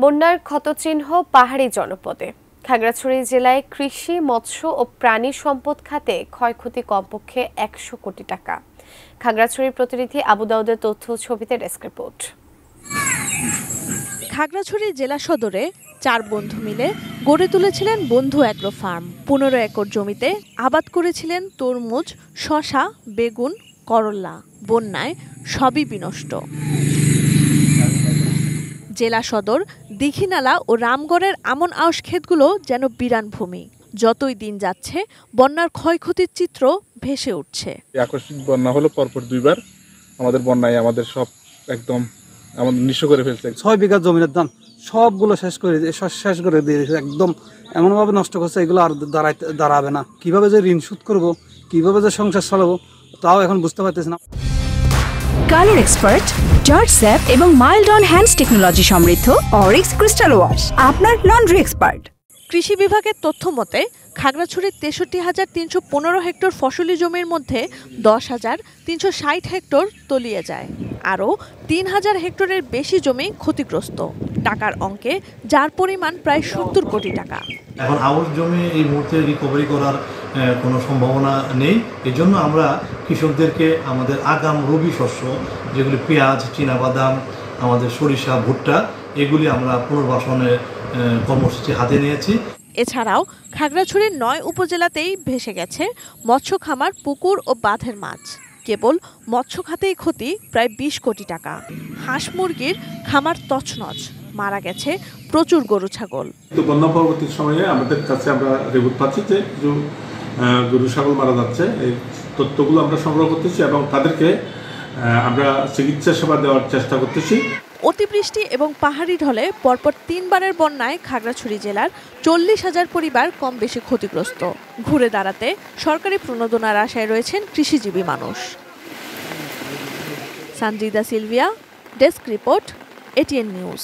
বন্যার ক্ষতচিহ্ন পাহাড়ি জনপদে। খাগড়াছড়ি জেলায় কৃষি, মৎস্য ও প্রাণী সম্পদ খাতে ক্ষয়ক্ষতি কমপক্ষে ১০০ কোটি টাকা। খাগড়াছড়ির প্রতিনিধি আবু দাউদের তথ্য ছবিতে ডেস্ক রিপোর্ট। খাগড়াছড়ি জেলা সদরে ৪ বন্ধু মিলে গড়ে তুলেছিলেন বন্ধু অ্যাগ্রো ফার্ম। ১৫ একর জমিতে আবাদ করেছিলেন তরমুজ, শসা, বেগুন, করল্লা। বন্যায় সবই বিনষ্ট। জেলা সদর, দীঘিনালা ও রামগড়ের আমন আউশ ক্ষেতগুলো যেন বিরান ভূমি। যতই দিন যাচ্ছে বন্যার ক্ষয়ক্ষতির চিত্র ভেসে উঠছে। আকস্মিক বন্যা হলো পরপর দুইবার। আমাদের বন্যায় আমাদের সব একদম নিঃস্ব করে ফেলছে। ৬ বিঘা জমির দাম সবগুলো শেষ করে দিয়েছে, একদম এমনভাবে নষ্ট করছে, এগুলো আর দাঁড়াবে না। কিভাবে যে ঋণ শোধ করবো, কিভাবে যে সংসার চালাবো, তাও এখন বুঝতে পারতেছি না। কালার এক্সপার্ট, জর্জ স্যাপ এবং মাইল্ড অন হ্যান্ডস টেকনোলজি সমৃদ্ধ অরিক্স ক্রিস্টাল ওয়াশ আপনার লন্ড্রি এক্সপার্ট। কৃষি বিভাগের তথ্য মতে খাগড়াছড়ির ৬৩,৩১৫ হেক্টর ফসলি জমির মধ্যে ১০,৩৬০ হেক্টর তলিয়ে যায়। আরও ৩,০০০ হেক্টরের বেশি জমি ক্ষতিগ্রস্ত। টাকার অঙ্কে যার পরিমাণ প্রায় ৭০ কোটি টাকা। এখন আউশ জমি এই মুহূর্তে রিকভারি করার কোনো সম্ভাবনা নেই। এজন্য আমরা কৃষকদেরকে আমাদের আগাম রবি শস্য, যেগুলি পেঁয়াজ, চীনাবাদাম, আমাদের সরিষা, ভুট্টা, এগুলি আমরা পুনর্বাসনের কর্মসূচি হাতে নিয়েছি। এছাড়াও খাগড়াছড়ির ৯ উপজেলাতেই ভেসে গেছে মৎস্য খামার, পুকুর ও বাঁধের মাছ। কেবল মৎস্য খাতেই ক্ষতি প্রায় ২০ কোটি টাকা। হাঁস মুরগির খামার তছনছ, মারা গেছে প্রচুর গরু ছাগল। বন্যা পরবর্তী সময়ে আমাদের কাছে আমরা রিপোর্ট পাচ্ছি যে কিছু গরু ছাগল মারা যাচ্ছে। এই তথ্যগুলো আমরা সংগ্রহ করতেছি এবং তাদেরকে আমরা চিকিৎসা সেবা দেওয়ার চেষ্টা করতেছি। অতিবৃষ্টি এবং পাহাড়ি ঢলে পরপর ৩ বারের বন্যায় খাগড়াছড়ি জেলার ৪০,০০০ পরিবার কম বেশি ক্ষতিগ্রস্ত। ঘুরে দাঁড়াতে সরকারি প্রণোদনার আশায় রয়েছেন কৃষিজীবী মানুষ। Sanjida Sylvia, desk report, ATN news.